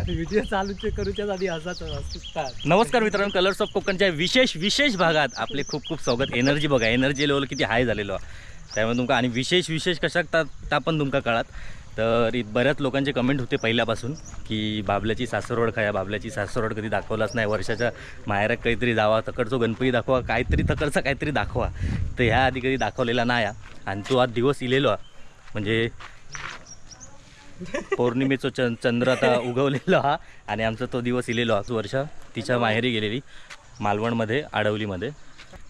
Video चालू करूच्या आधी असाच असतात. नमस्कार मित्रांनो, कलर्स ऑफ कोकणच्या विशेष भागात आपले खूप खूप स्वागत. एनर्जी बघा, एनर्जी लेवल किती हाय झालेलो त्यामुळे तुमका आणि विशेष कशाक ता पण तुमका कळत. तर बऱ्याच लोकांचे कमेंट होते पहिल्यापासून की बाबल्याची सासरवड खाया, बाबल्याची सासरवड कधी दाखवलाच नाही, वर्षाच्या माहेरात काहीतरी जावा, तकडचो गणपती दाखवा, काहीतरी तकडचा काहीतरी दाखवा. तर ह्या आधी कधी दाखवलेला नाही आणि तो आज दिवस इलेलो म्हणजे पौर्णिमेचो चंद्र आता उगवलेला हा आणि आमचा तो दिवस इलेलो हा. वर्ष तिच्या माहेरी गेलेली मालवणमध्ये, आडवलीमध्ये.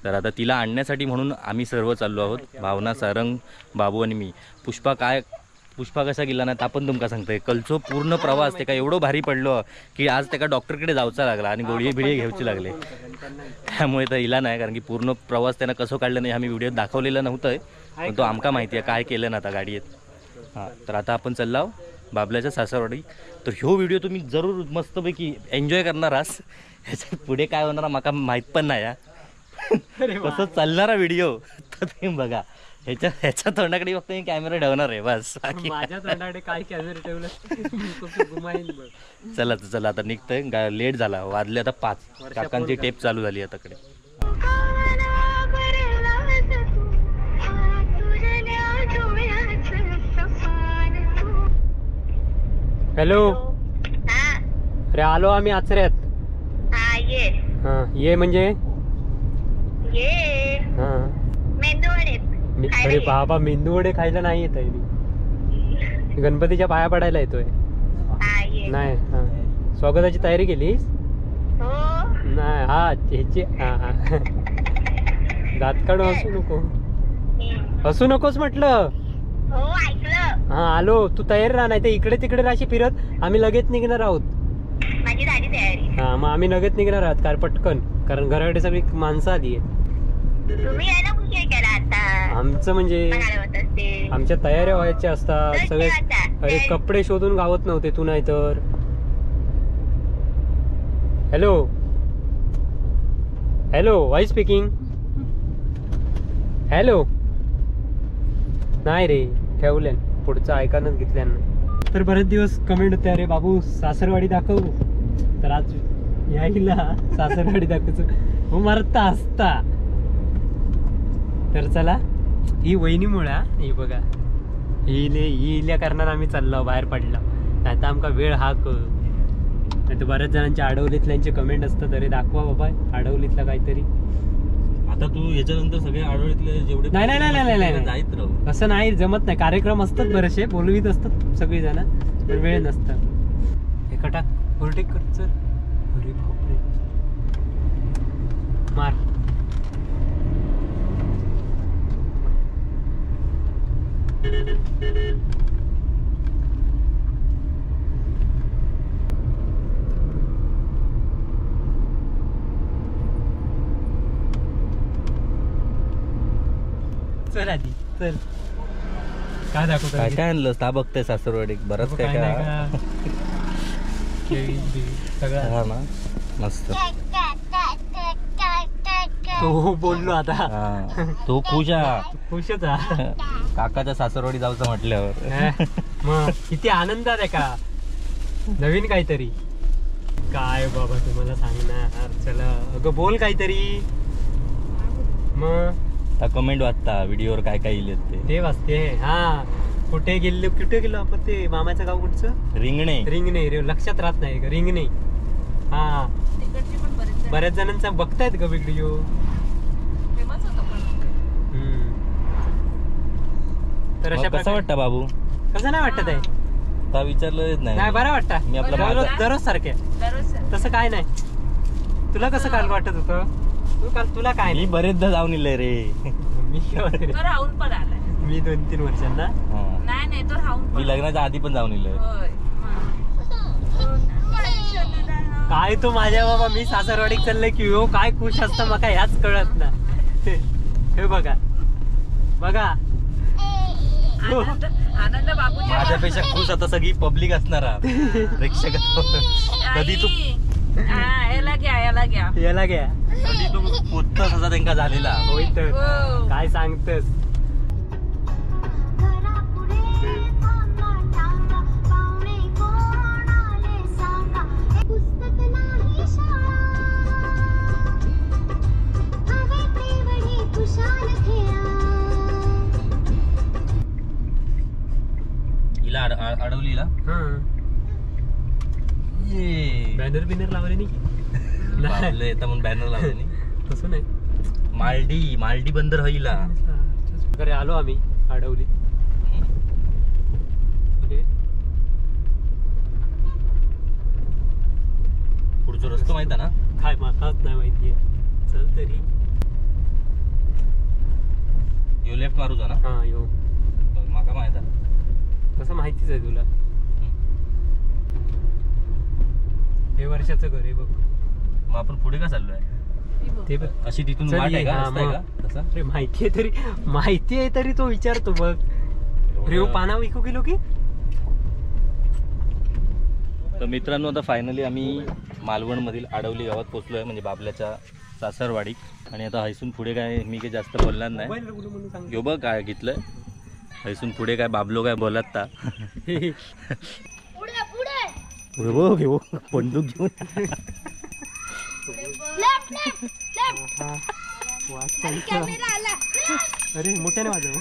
तर आता तिला आणण्यासाठी म्हणून आम्ही सर्व चाललो आहोत, भावना, सारंग, बाबू आणि मी. पुष्पा कसा गेला ना आपण तुमका सांगतोय. कलचो पूर्ण प्रवास ते का एवढं भारी पडलो की आज त्याला डॉक्टरकडे जाऊचा लागला आणि गोळी बिळी घ्यायची लागले. त्यामुळे तर इला नाही, कारण की पूर्ण प्रवास त्यांना कसं काढलं नाही आम्ही व्हिडिओत दाखवलेलं नव्हतं, पण तो आमका माहिती आहे काय केलं ना आता गाडीत. हां, तर आता आपण चाललो बाबल्याच्या सासरवाडी. तर ह्यो व्हिडिओ तुम्ही जरूर मस्तपैकी एन्जॉय करणार आहात. ह्याच्या पुढे काय होणार माका माहीत पण नाही या कसं चालणारा व्हिडिओ तर तुम्ही बघा. ह्याच्या तोंडाकडे फक्त मी कॅमेरा ठेवणार आहे बस. माझ्या तोंडाकडे काय कॅमेरा ठेवलं. चला आता निघतंय, लेट झाला, वाजले आता 5. काकांची टेप चालू झाली आता कडे. हॅलो, अरे आलो आम्ही आचऱ्यात. ये म्हणजे अरे बाबा, मेंदू वडे खायला नाही येत आहे मी. गणपतीच्या पाया पडायला येतोय. नाही, स्वागताची तयारी केलीस? नाही, हा ह्याची दात काढून हसू नकोस म्हटलं. हा आलो, तू तयारी राहा, नाही तर इकडे तिकडे राशी फिरत आम्ही लगेच निघणार आहोत. हा, मग आम्ही लगेच निघणार आहोत कारण पटकन, कारण घराकडे सगळी माणसं आली आहेत. आमचं म्हणजे आमच्या तयाऱ्या व्हायच्या असतात सगळे. अरे कपडे शोधून गावत नव्हते तू नाही तर. Hello Y speaking. हॅलो नाही रे, ठेवले पुढचं ऐकानच घेतल्यानं. तर बरेच दिवस कमेंट होते, अरे बाबू सासरवाडी दाखव. तर आज यायला सासरवाडी दाखवतो हो मारता असता. तर चला, ही वहिनीमुळे ही बघा, हिल्या कारणानं आम्ही चाललो, बाहेर पडला. नाही तर आमका वेळ हा नाही तर बऱ्याच जणांच्या आडवलीतल्यांचे कमेंट असतात, अरे दाखवा बाबा आडवलीतला काहीतरी. आता तू याच्यानंतर सगळे आडवलीतले जेवढे नाही जायत राहू, असं नाही, जमत नाही. कार्यक्रम असतात बरेचसे, बोलवीत असतात सगळी जण, पण वेळ नसतं. एकटा ओव्हरटेक कर चल. अरे बापरे, मार. चल आधी चल. काय दाखवतो, काय आणलं ता बघताय सासरवाडी बरंच काय सगळं ना मस्त. तो बोललो आता, तो खुशच काकाच्या सासरवाडी जाऊचं म्हटल्यावर मग किती आनंदात आहे का. नवीन काहीतरी काय बाबा तुम्हाला सांगणार. चला अगं बोल काहीतरी. मग कमेंट वाचता व्हिडिओवर काय काय येईल ते वाचते. हा, कुठे गेलो आपण, ते मामाचं गाव कुठचं, रिंगणे रे, लक्षात राहत नाही रिंगणे. हा, बऱ्याच जणांचा बघतायत का व्हिडिओ. तर अशा कसं वाटतं बाबू, कसं नाही वाटत आहे, का विचारलं नाही. बरं वाटतं मी आपला दररोज सारखे. तसं काय नाही. तुला कसं काल वाटत होतं, तुला काय. मी बरेचदा जाऊन इले रे. मी 2-3 वर्षांना. नाही तो राहून, मी लग्नाच्या आधी पण जाऊन इले. काय तो माझ्या बाबा, मी सासरवाडीत चाललंय की हो काय खुश असतं मग काय ह्याच कळत ना. हे बघा आनंद बाबू माझ्यापेक्षा खुश आता सगळी पब्लिक असणार प्रेक्षक. याला घ्या याला घ्या. कधी तू पोतच असा त्यांका झालेला. होय तर हो. काय सांगतस. हिला अडवलीला बॅनर बिनर लावले नाही येता म्हणून बॅनर लावले नाही. तसं नाही. मालडी बंदर हईला. अरे आलो आम्ही आडवली. पुढचा रस्ता माहिती ना. काय माकाच नाही माहितीये. चल तरी यो लेफ्ट मारूचा ना. हा यो माका माहित आहे. तसं माहितीच आहे तुला. हे वर्षाचं घर आहे बघ. मग आपण पुढे का चाललोय. ते बघ अशी तिथून वाट आहे का. रस्ता आहे का तसा. अरे माहितीये तरी तो विचारतो बघ. रेव पाना विकू गेलो की. तर मित्रांनो आता फायनली आम्ही मालवण मधील आडवली गावात पोहोचलोय म्हणजे बाबल्याच्या सासरवाडी. आणि आता हैसून पुढे काय मी काही जास्त बोलणार नाही. घेऊ बघ काय घेतलंय. हैसून पुढे काय बाबलो काय बोलत ता. पुढे बघ घेऊ बंदूक घेऊन. अरे मोठ्याने वाजव.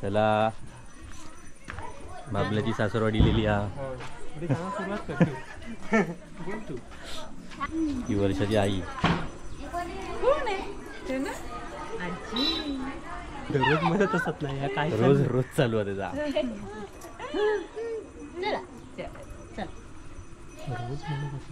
चला बाबल्याची सासरवाडी लिहिली हा. ही वर्षाची आई. दररोज म्हणत असत नाही काय. रोज रोज चालू आहे त्याचा. रोज म्हणत असत.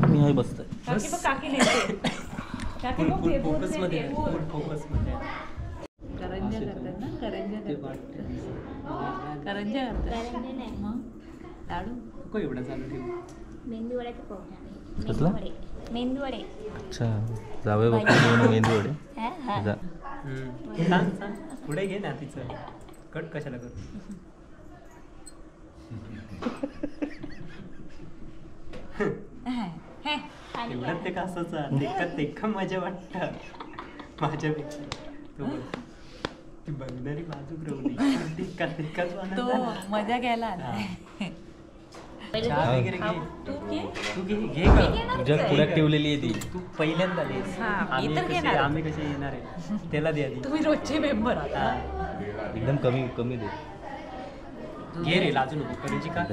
मी आहे बसतोय. फोकस मध्ये फोकस मध्ये. करंजा करतात ना. करंजा करतात मग लाडू. नको एवढं चालू ठेवू. मेंदू वड्याचं पोहे. कसला. मेंदू वडे. अच्छा जावे बापू मेंदू वडे. जा. सांग पुढे घे ना तिचं. कट कशाला कर. एवढं ते कसं देखत मजा वाटत माझ्यापेक्षा. ती बघणारी बाजूक रवली. तो मजा घ्यायला आला. चहा वगैरे घे. तू घे का. तुझ्या पुढ्यात ठेवलेली आहे ती. तू पहिल्यांदा देस. आम्ही कसे येणार आहे त्याला दे आधी. तुम्ही रोजचे मेंबर. एकदम कमी दे. घे रे लाजू नको. करंजी का.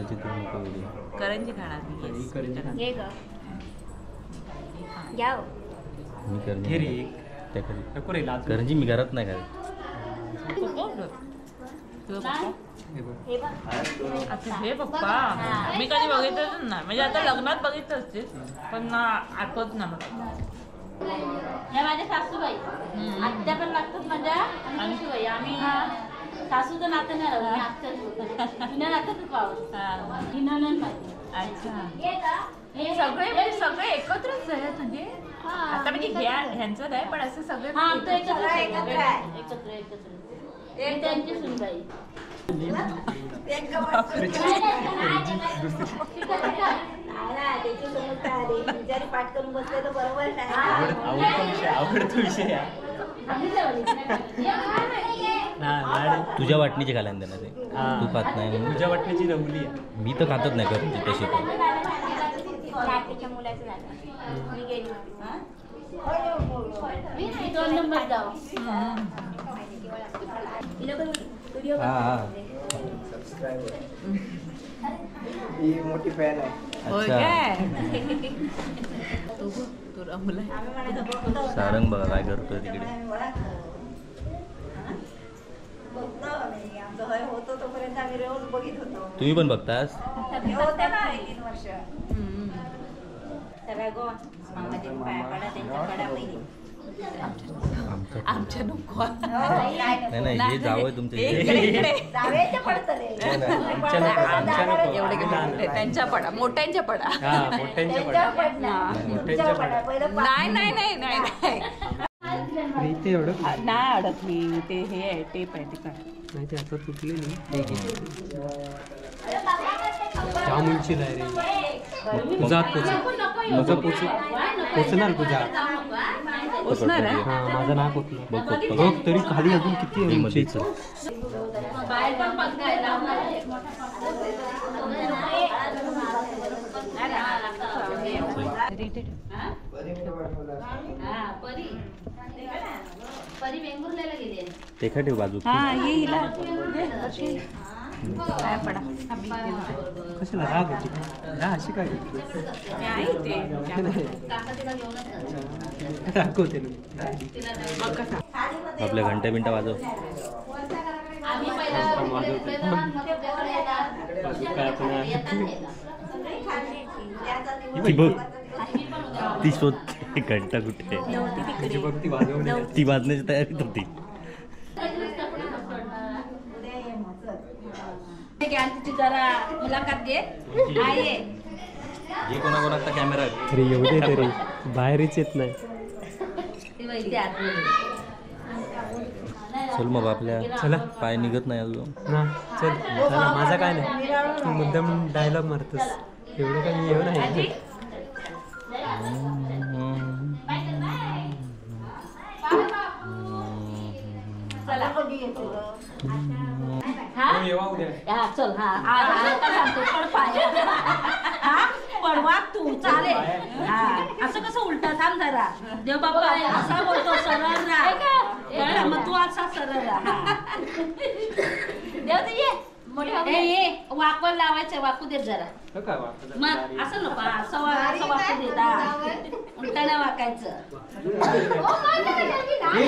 करंजी खाणार. करंजी घे ग. घ्या. मी करंजी घे रे. नको रे लाजू. करंजी मी घरात नाही खात. हे पप्पा मी कधी बघितलंच ना. म्हणजे आता लग्नात बघितलं असते पण आठवत ना मला. या माझ्या सासूबाई आत्या पण लागतात माझ्या. आणि शिवाय आम्ही सासूचं नातं नाही राहू. जुन्या नात्यातच पाहू. अच्छा हे सगळे एकत्रच आहे म्हणजे. आता म्हणजे ह्यांचं नाही पण असं सगळे एकत्र त्यांची सुनबाई. पाठ करून बसले तर बरोबर नाही. आवडतो विषय. तुझ्या वाटणीची खाल्यान देणार ते. तू खात नाही म्हणून. तुझ्या वाटणीची नवली आहे. मी तर खातच नाही करते तशी पण. त्याच्या मुलाचं झालं. मी गेली मी 2 नंबर जाऊ. मोठी फॅन आहे. सारंग बघा काय करतोय तिकडे. तुम्ही पण बघतास. आमच्या नको नाही हे जावं तुमचे त्यांच्या पडा मोठ्यांच्या पडा नाही नाही नाही नाही नाही अडत मी ते हे आहे टेप आहे ते नाही ते आता तुटले नाही जाम उंचीला आहे रे तुझा पोचणार तुझा पोचणार आहे हा माझं नाक पोचलं बघ तरी खाली अजून किती आहे उंचीचं ते ठेव बाजू कशाला राग होती अशी काय दाखवते आपल्या घंटा बिंटा वाजव ती शोध घंटा कुठे ती वाजण्याची तयारीत होती जरा मुलाखत घे हे कोणाकोणाचा कॅमेरा आहे तरी येऊ दे तरी बाहेरच येत नाही चल मग आपल्या चला पाय निघत नाही अजून ना चल चला माझा काय नाही तू मुद्दाम डायलॉग मारतोस एवढं काय मी येऊ नाही चल पडवा तू चालेल असं कसं उलटा थांब जरा देव बाबा असा बोलतो सरळ राहा मग तू असा सरळ राहा देव ये वाकवर लावायचं वाकू देत जरा मग असं नको असं वाकू देत उलटाने वाकायचं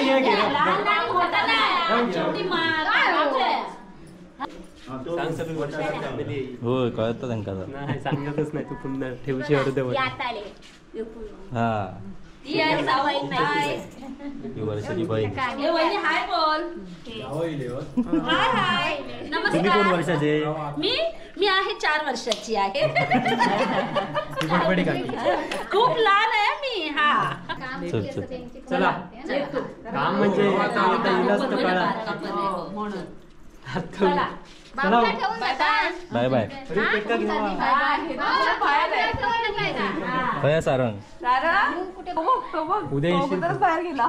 लहान लहान मोठा नाही छोटी हो कळत त्यांना नाही सांगतच नाही तू पुन्हा ठेवशी अर्धवट हा वर्षाची बहीण हाय बोल हाय तुम्ही कोण वर्षाचे मी आहे 4 वर्षाची आहे खूप लहान आहे मी हा चल चल चला काम म्हणजे बाय बाय भया सारंग उद्या येशील बाहेर गेला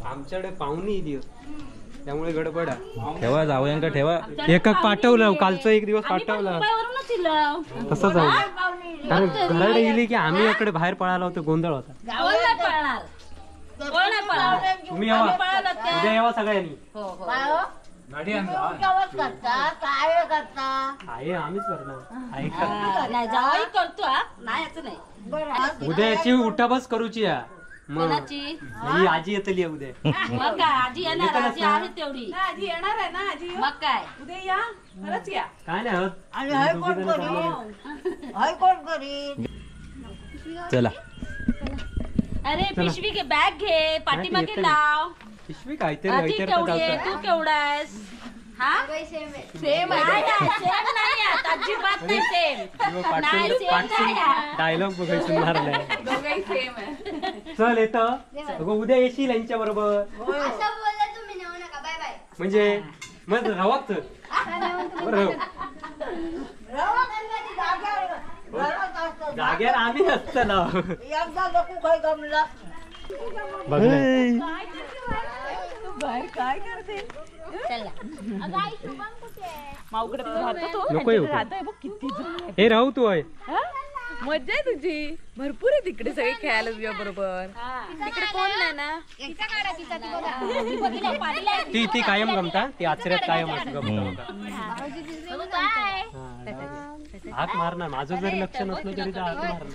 आमच्याकडे पाहुणे दिवस त्यामुळे गडबड ठेवा जावयांका ठेवा एक पाठवलं कालचं एक दिवस पाठवलं तसंच आहे कारण घराकडे गेली की आम्ही इकडे बाहेर पळाला होतो गोंधळ होता तुम्ही यावा उद्या यावा सगळ्यांनी आहे आम्हीच करणार करतो नाही असं नाही उद्या याची उठाबस करूची या मग ही आजी येतली उद्या मग काय आजी येणार आजी आहे तेवढी आजी येणार आहे ना आजी मग काय उद्या या खरंच या काय नाही चला अरे पिशवी घे बॅग घे पाठीमागे लाव पिशवी काहीतरी आजी केवढी आहे तू केवढा आहेस हा सेम आहे सेम नाही अजिबात नाही सेम डायलॉग बघायचं मारलाय दोघंही सेम आहे चल येतं उद्या येशील यांच्या बरोबर म्हणजे मग रवाच जाग्यावर आम्ही असतो ना बाहेर काय करते माऊकडे नको येऊ किती हे राहू तू आहे मज्जा आहे तुझी भरपूर आहे तिकडे सगळे खेळायला तुझ्या बरोबर तिकडे कोण नाही ना ती कायम गमता ती आचऱ्यात कायम हाक मारणार माझं जरी लक्ष नसलं तरी तर हाक मारणार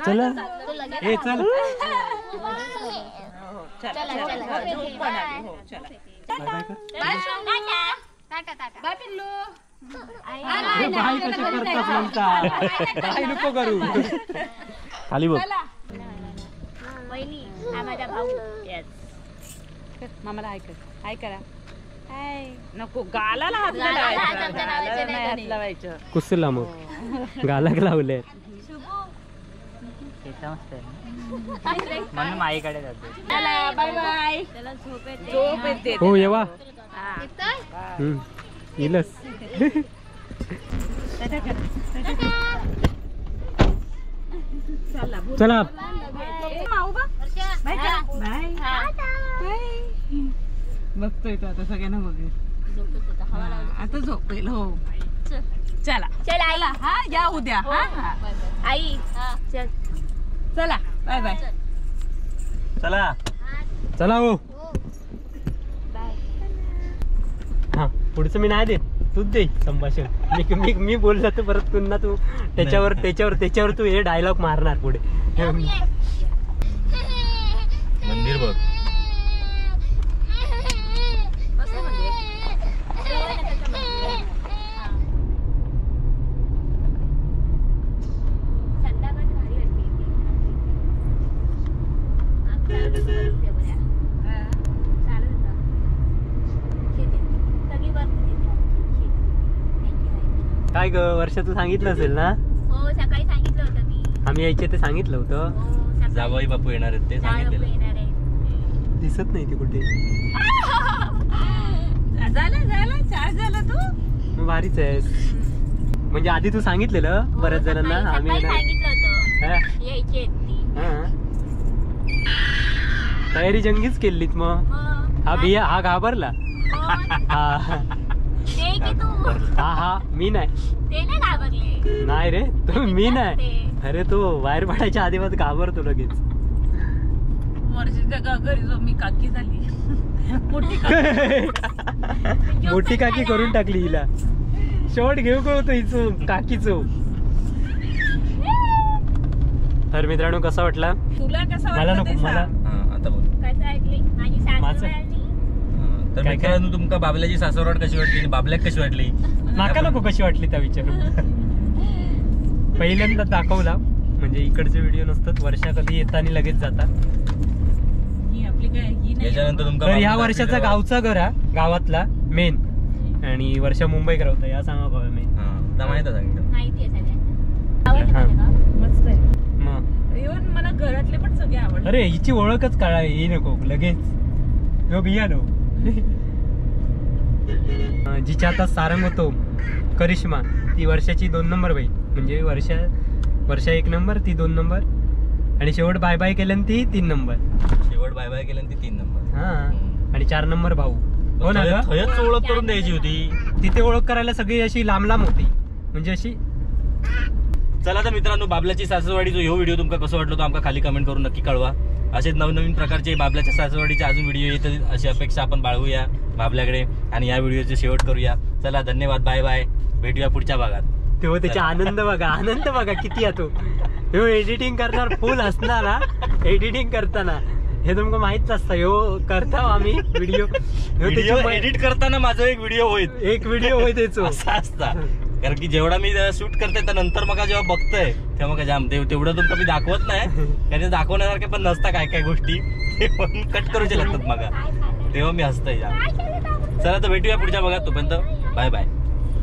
चला हे चल बाय पिल्लू बाई कशी करतात म्हणतात, बाई नको करू. खाली बघ. वहिनी हा माझा भाऊ. मामाला हाय कर, हाय करा. हाय नको, गालाला हात नाही लावायचं. कुसला मग गालाक लावले. म्हणून माईकडे जातो. चला बाय बाय. त्याला झोप येते. झोप येते. हो येवा येलस. चला बघतोय तो आता सगळ्यांना बघेल. आता झोपेल. हो चला चल आई. हा या उद्या. हा आई चल. चला बाय बाय. चला चला हो. हा पुढचं मी नाही देत, तूच दे संभाषण. मी बोलला तर परत पुन्हा तू त्याच्यावर तू हे डायलॉग मारणार पुढे. मंदिर बघ. काय ग वर्षा, तू सांगितलं असेल ना? हो सकाळी सांगितलं होतं मी. आम्ही यायचे ते सांगितलं होतं. हो सकाळी. जावई बापू येणार आहेत ते सांगितलेलं. येणार आहे. दिसत नाही ती कुठे. झालं चार झालं. तू भारीच आहे. म्हणजे आधी तू सांगितलेलं बऱ्याच जणांना आम्ही सकाळी येणार. सांगितलं होतं हा? यायची आहेत ती. हा. तयारी जंगीच केलीत मग. हो. हा घाबरला. हा ते की तू. हा मी नाही. ते नाही घाबरले. नाही रे तू, मी नाही. अरे तू बाहेर पडायच्या आधी मग घाबरतो लगेच. वर्षाच्या घरी जो मी काकी झाली. मोठी काकी करून टाकली हिला. शॉर्ट घेऊ कळतो हिचो काकीचो. तर मित्रांनो कसा वाटला? तुला कसं मला वाटलं नको ते मला. सांग. आता बोल. कसं ऐकली माझी माझं? सासू. तर काय? मित्रांनो तुमका बाबल्याची सासरवाट कशी वाटली आणि बाबल्याक कशी वाटली? नाका नको कशी वाटली त्या विचारू. पहिल्यांदा दाखवला म्हणजे इकडचे व्हिडिओ नसतात. वर्षा कधी येताना लगेच जातात. ही आपली काय ही नाही. याच्यानंतर तुमका तर ह्या बाबल्याला वर्षाचा फिरवा. गावचा घर हा गावातला मेन. आणि वर्षा मुंबईकर होता या सांगा गाव मेन. हा, तुला माहित आहे सांगितलं. माहिती आहे सगळ्यांना. आवडलं हा. माझं गाव? मस्त आहे. मग इव्हन मला घरातले पण सगळे आवडले. अरे हिची ओळखच काढा ही नको लगेच. ह्यो बियानो. जिच्या आता सारंग होतो करिश्मा, ती वर्षाची 2 नंबर बाई. म्हणजे वर्षा 1 नंबर, ती 2 नंबर. आणि शेवट बाय बाय केलं ती 3 नंबर. शेवट बाय बाय केलं आणि ती 3 नंबर. हा आणि 4 नंबर भाऊ. हो ना ग? थयच ओळख करून द्यायची होती. तिथे ओळख करायला सगळी अशी लांब लांब होती. म्हणजे अशी. चला तर मित्रांनो, बाबल्याची सासरवाडीचा ह्यो व्हिडिओ तुमका कसं वाटलं तो आमका खाली कमेंट करून नक्की कळवा. असेच नवनवीन प्रकारचे बाबल्याच्या सासरवाडीचे अजून व्हिडिओ येतील अशी अपेक्षा आपण बाळगूया बाबल्याकडे आणि या व्हिडिओचे शेवट करूया. चला धन्यवाद, बाय बाय. भेटूया पुढच्या भागात. तेव्हा त्याचा आनंद बघा किती येतो. ह्यो एडिटिंग करणार फुल असणार ना. एडिटिंग करताना हे तुमका माहित असतं. ह्यो करता आम्ही व्हिडिओ एडिट करताना माझा एक व्हिडिओ होईल त्याचो असा असता. कारण की जेवढा मी शूट करते त्यानंतर मग जेव्हा बघतोय तेव्हा मग जाम तेवढं तुमका मी दाखवत नाही. कारण दाखवण्यासारखे पण नसता काय गोष्टी कट करूचे लागतात मग तेव्हा मी हसतोय जाम. चला तर भेटूया पुढच्या भागात. तोपर्यंत बाय बाय.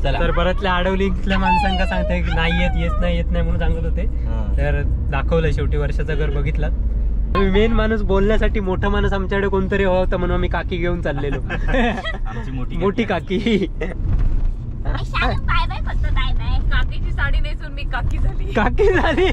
चला. तर परतल्या आडवलीतल्या माणसांका सांगताय की नाही येत नाही म्हणून सांगत होते. तर दाखवलं शेवटी वर्षाचं घर बघितलं. मेन माणूस बोलण्यासाठी मोठा माणूस आमच्याकडे कोणतरी हवा होता म्हणून आम्ही काकी घेऊन चाललेलो. आमची मोठी काकी. बाय बाय फक्त बाय बाय. काकीची साडी नेसून मी काकी झाली. काकी झाली.